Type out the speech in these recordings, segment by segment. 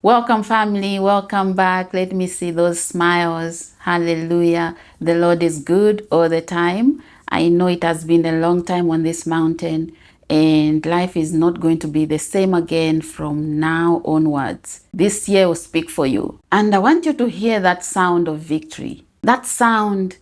Welcome, family. Welcome back. Let me see those smiles. Hallelujah. The Lord is good all the time. I know it has been a long time on this mountain, and life is not going to be the same again from now onwards. This year will speak for you. And I want you to hear that sound of victory, that sound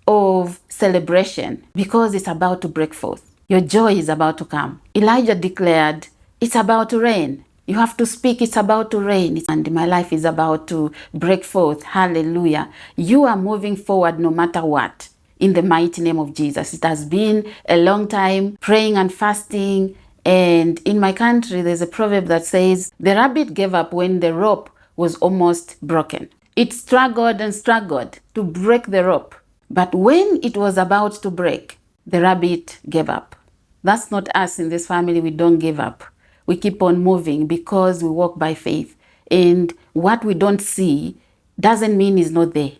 of celebration, because it's about to break forth. Your joy is about to come. Elijah declared, it's about to rain. You have to speak, it's about to rain, and my life is about to break forth. Hallelujah. You are moving forward no matter what, in the mighty name of Jesus. It has been a long time praying and fasting, and in my country, there's a proverb that says, the rabbit gave up when the rope was almost broken. It struggled and struggled to break the rope, but when it was about to break, the rabbit gave up. That's not us in this family. We don't give up. We keep on moving because we walk by faith. And what we don't see doesn't mean it's not there.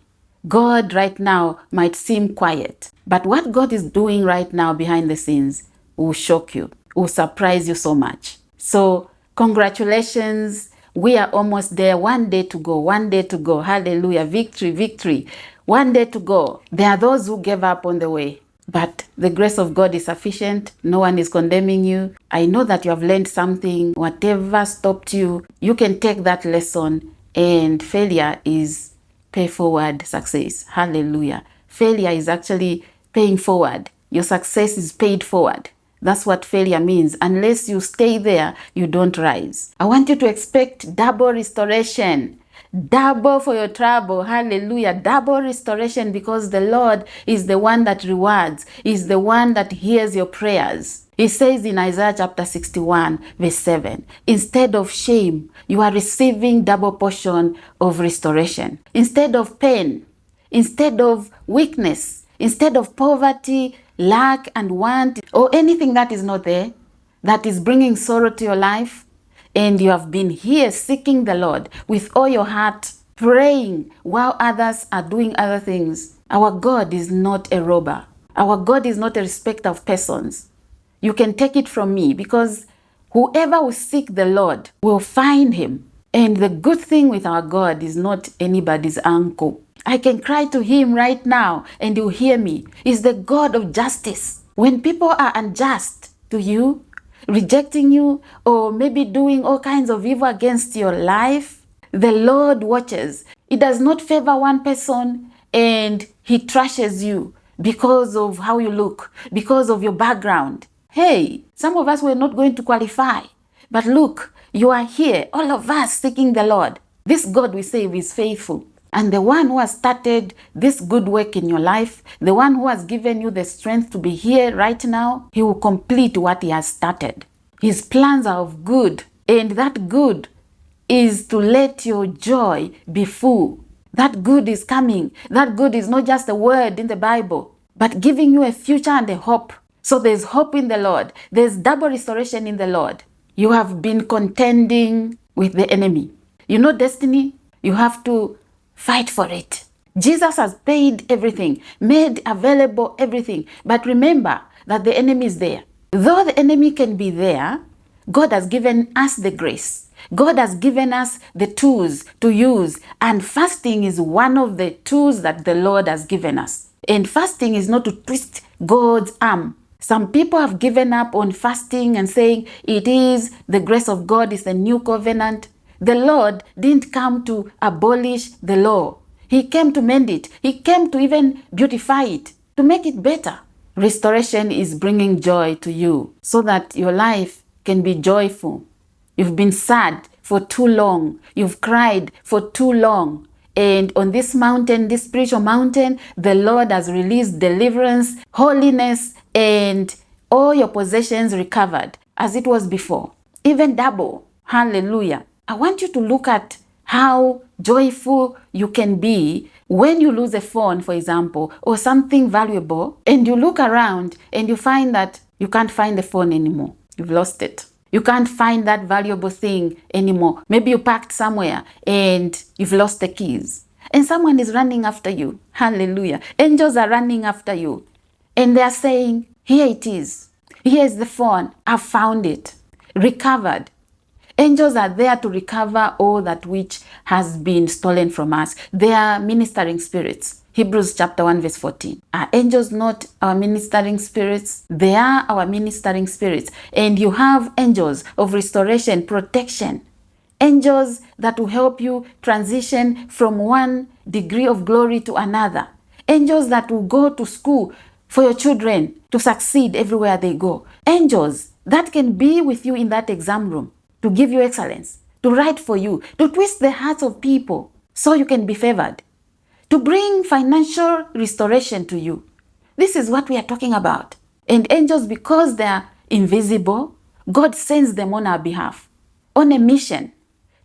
God right now might seem quiet, but what God is doing right now behind the scenes will shock you, will surprise you so much. So congratulations. We are almost there. One day to go. One day to go. Hallelujah. Victory, victory. One day to go. There are those who gave up on the way, but the grace of God is sufficient. No one is condemning you. I know that you have learned something. Whatever stopped you, you can take that lesson, and failure is pay forward success. Hallelujah. Failure is actually paying forward. Your success is paid forward. That's what failure means. Unless you stay there, you don't rise. I want you to expect double restoration. Double for your trouble. Hallelujah. Double restoration, because the Lord is the one that rewards, is the one that hears your prayers. He says in Isaiah chapter 61 verse 7, instead of shame, you are receiving double portion of restoration. Instead of pain, instead of weakness, instead of poverty, lack and want, or anything that is not there, that is bringing sorrow to your life, and you have been here seeking the Lord with all your heart, praying while others are doing other things. Our God is not a robber. Our God is not a respecter of persons. You can take it from me, because whoever will seek the Lord will find him. And the good thing with our God is not anybody's uncle. I can cry to him right now and he'll hear me. He's the God of justice. When people are unjust to you, rejecting you, or maybe doing all kinds of evil against your life, the Lord watches. He does not favor one person and he trashes you because of how you look, because of your background. Hey, some of us were not going to qualify, but look, you are here, all of us seeking the Lord. This God we save is faithful. And the one who has started this good work in your life, the one who has given you the strength to be here right now, he will complete what he has started. His plans are of good, and that good is to let your joy be full. That good is coming. That good is not just a word in the Bible, but giving you a future and a hope. So there's hope in the Lord. There's double restoration in the Lord. You have been contending with the enemy. You know destiny? You have to fight for it. Jesus has paid everything, made available everything. But remember that the enemy is there. Though the enemy can be there, God has given us the grace. God has given us the tools to use. And fasting is one of the tools that the Lord has given us. And fasting is not to twist God's arm. Some people have given up on fasting and saying it is the grace of God, is the new covenant. The Lord didn't come to abolish the law. He came to mend it. He came to even beautify it, to make it better. Restoration is bringing joy to you so that your life can be joyful. You've been sad for too long. You've cried for too long. And on this mountain, this spiritual mountain, the Lord has released deliverance, holiness, and all your possessions recovered as it was before. Even double. Hallelujah. I want you to look at how joyful you can be when you lose a phone, for example, or something valuable, and you look around and you find that you can't find the phone anymore. You've lost it. You can't find that valuable thing anymore. Maybe you packed somewhere and you've lost the keys. And someone is running after you. Hallelujah. Angels are running after you. And they are saying, here it is. Here is the phone. I found it. Recovered. Angels are there to recover all that which has been stolen from us. They are ministering spirits. Hebrews chapter 1 verse 14. Are angels not our ministering spirits? They are our ministering spirits. And you have angels of restoration, protection. Angels that will help you transition from one degree of glory to another. Angels that will go to school for your children to succeed everywhere they go. Angels that can be with you in that exam room to give you excellence, to write for you, to twist the hearts of people so you can be favored, to bring financial restoration to you. This is what we are talking about. And angels, because they are invisible, God sends them on our behalf, on a mission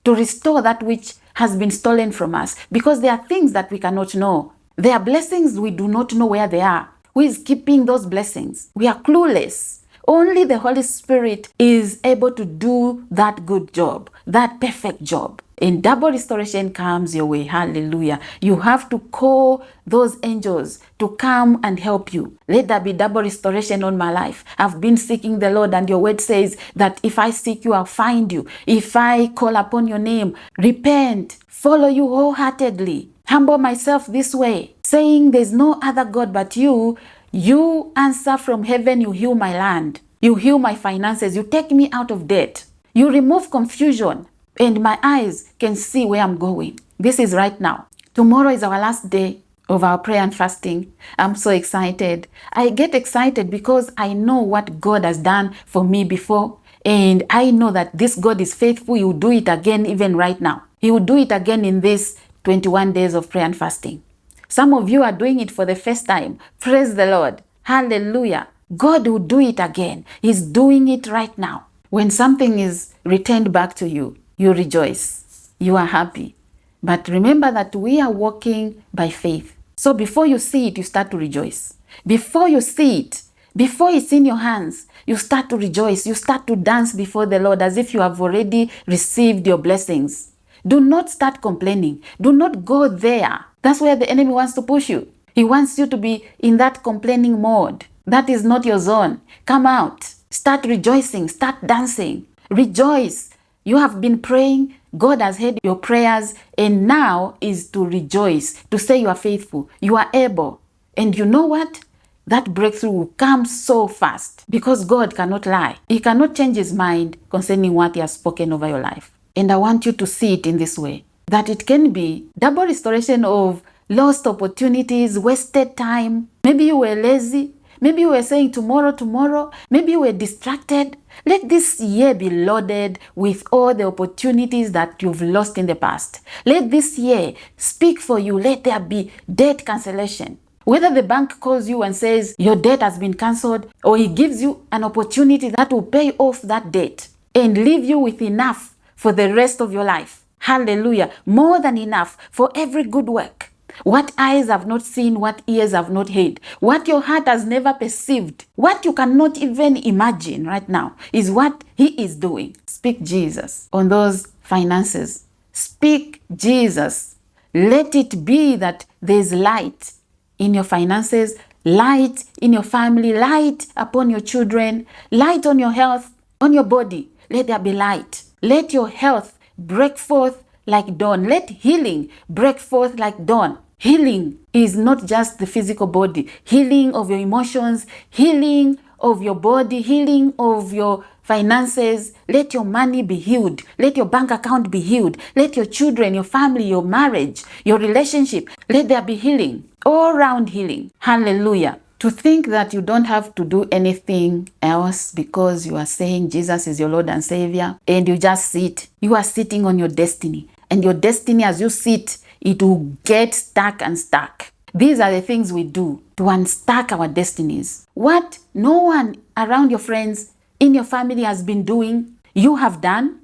to restore that which has been stolen from us, because there are things that we cannot know. There are blessings we do not know where they are. Who is keeping those blessings? We are clueless. Only the Holy Spirit is able to do that good job, that perfect job. And double restoration comes your way. Hallelujah. You have to call those angels to come and help you. Let there be double restoration on my life. I've been seeking the Lord, and your word says that if I seek you, I'll find you. If I call upon your name, repent, follow you wholeheartedly, humble myself this way, saying there's no other God but you. You answer from heaven, you heal my land, you heal my finances, you take me out of debt, you remove confusion, and my eyes can see where I'm going. This is right now. Tomorrow is our last day of our prayer and fasting. I'm so excited. I get excited because I know what God has done for me before, and I know that this God is faithful. He will do it again even right now. He will do it again in this 21 days of prayer and fasting. Some of you are doing it for the first time. Praise the Lord. Hallelujah. God will do it again. He's doing it right now. When something is returned back to you, you rejoice. You are happy. But remember that we are walking by faith. So before you see it, you start to rejoice. Before you see it, before it's in your hands, you start to rejoice. You start to dance before the Lord as if you have already received your blessings. Do not start complaining. Do not go there. That's where the enemy wants to push you. He wants you to be in that complaining mode. That is not your zone. Come out. Start rejoicing. Start dancing. Rejoice. You have been praying. God has heard your prayers, and now is to rejoice, to say you are faithful. You are able. And you know what? That breakthrough will come so fast because God cannot lie. He cannot change his mind concerning what he has spoken over your life. And I want you to see it in this way, that it can be double restoration of lost opportunities, wasted time. Maybe you were lazy. Maybe you were saying tomorrow, tomorrow. Maybe you were distracted. Let this year be loaded with all the opportunities that you've lost in the past. Let this year speak for you. Let there be debt cancellation. Whether the bank calls you and says your debt has been cancelled, or he gives you an opportunity that will pay off that debt and leave you with enough for the rest of your life. Hallelujah. More than enough for every good work. What eyes have not seen, what ears have not heard, what your heart has never perceived, what you cannot even imagine right now is what he is doing. Speak Jesus on those finances. Speak Jesus. Let it be that there's light in your finances, light in your family, light upon your children, light on your health, on your body. Let there be light. Let your health break forth like dawn. Let healing break forth like dawn. Healing is not just the physical body. Healing of your emotions, healing of your body, healing of your finances. Let your money be healed. Let your bank account be healed. Let your children, your family, your marriage, your relationship, let there be healing. All round healing. Hallelujah. To think that you don't have to do anything else because you are saying Jesus is your Lord and Savior and you just sit. You are sitting on your destiny. And your destiny, as you sit, it will get stuck and stuck. These are the things we do to unstuck our destinies. What no one around your friends, in your family has been doing, you have done.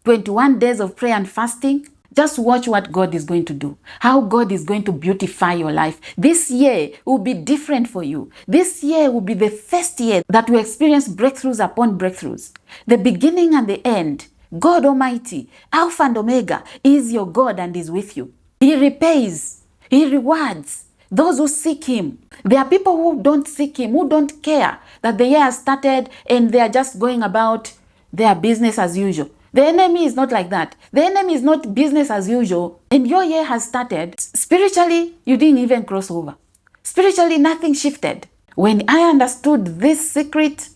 21 days of prayer and fasting. Just watch what God is going to do. How God is going to beautify your life. This year will be different for you. This year will be the first year that we experience breakthroughs upon breakthroughs. The beginning and the end. God Almighty, Alpha and Omega, is your God and is with you. He repays. He rewards those who seek him. There are people who don't seek him, who don't care that the year has started and they are just going about their business as usual. The enemy is not like that. The enemy is not business as usual. And your year has started. Spiritually, you didn't even cross over. Spiritually, nothing shifted. When I understood this secret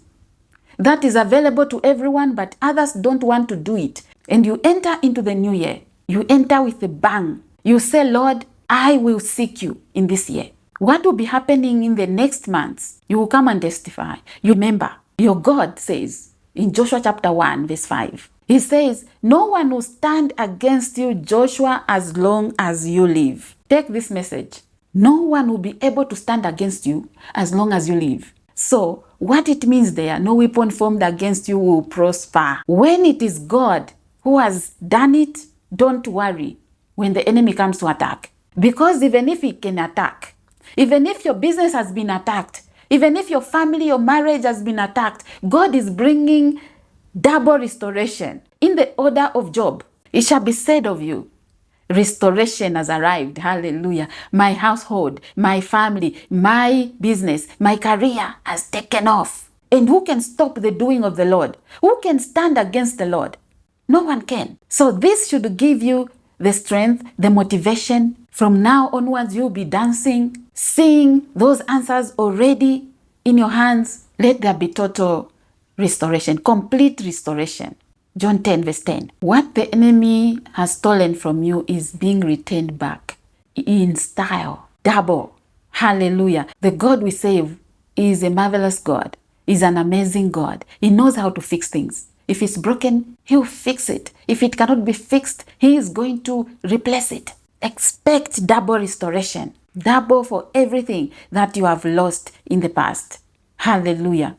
that is available to everyone, but others don't want to do it, and you enter into the new year, you enter with a bang. You say, Lord, I will seek you in this year. What will be happening in the next months? You will come and testify. You remember, your God says in Joshua chapter 1, verse 5, he says, no one will stand against you, Joshua, as long as you live. Take this message. No one will be able to stand against you as long as you live. So, what it means there, no weapon formed against you will prosper. When it is God who has done it, don't worry when the enemy comes to attack. Because even if he can attack, even if your business has been attacked, even if your family, your marriage has been attacked, God is bringing double restoration. In the order of Job, it shall be said of you, restoration has arrived. Hallelujah. My household, my family, my business, my career has taken off. And who can stop the doing of the Lord? Who can stand against the Lord? No one can. So this should give you the strength, the motivation. From now onwards, you'll be dancing, seeing those answers already in your hands. Let there be total restoration, complete restoration. John 10 verse 10. What the enemy has stolen from you is being returned back in style, double. Hallelujah. The God we serve is a marvelous God. He's an amazing God. He knows how to fix things. If it's broken, he'll fix it. If it cannot be fixed, he is going to replace it. Expect double restoration. Double for everything that you have lost in the past. Hallelujah.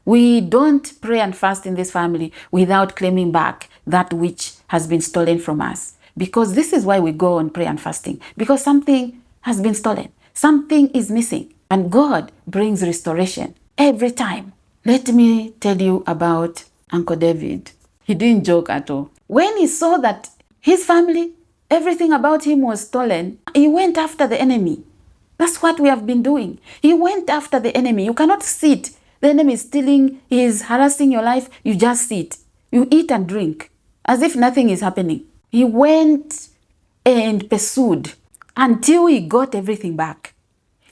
We don't pray and fast in this family without claiming back that which has been stolen from us. Because this is why we go on prayer and fasting. Because something has been stolen. Something is missing. And God brings restoration every time. Let me tell you about Uncle David. He didn't joke at all. When he saw that his family, everything about him was stolen, he went after the enemy. That's what we have been doing. He went after the enemy. You cannot sit. The enemy is stealing, he is harassing your life. You just sit. You eat and drink as if nothing is happening. He went and pursued until he got everything back.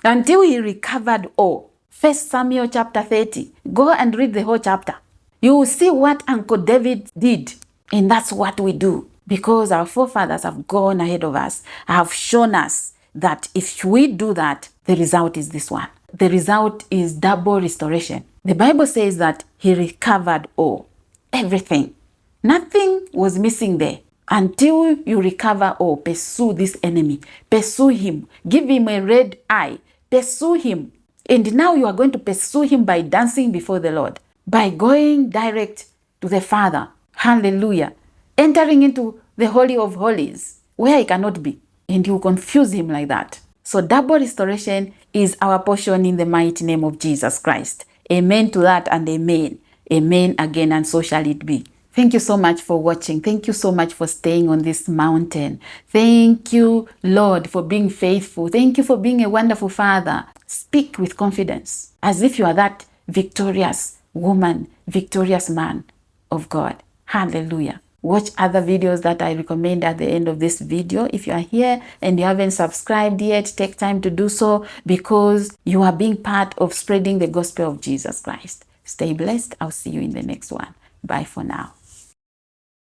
Until he recovered all. 1 Samuel chapter 30. Go and read the whole chapter. You will see what Uncle David did. And that's what we do. Because our forefathers have gone ahead of us, have shown us that if we do that, the result is this one. The result is double restoration. The Bible says that he recovered all, everything. Nothing was missing there. Until you recover all, pursue this enemy. Pursue him. Give him a red eye. Pursue him. And now you are going to pursue him by dancing before the Lord. By going direct to the Father. Hallelujah. Entering into the Holy of Holies, where he cannot be. And you confuse him like that. So double restoration is our portion in the mighty name of Jesus Christ. Amen to that and amen. Amen again, and so shall it be. Thank you so much for watching. Thank you so much for staying on this mountain. Thank you, Lord, for being faithful. Thank you for being a wonderful Father. Speak with confidence as if you are that victorious woman, victorious man of God. Hallelujah. Watch other videos that I recommend at the end of this video. If you are here and you haven't subscribed yet, take time to do so because you are being part of spreading the gospel of Jesus Christ. Stay blessed. I'll see you in the next one. Bye for now.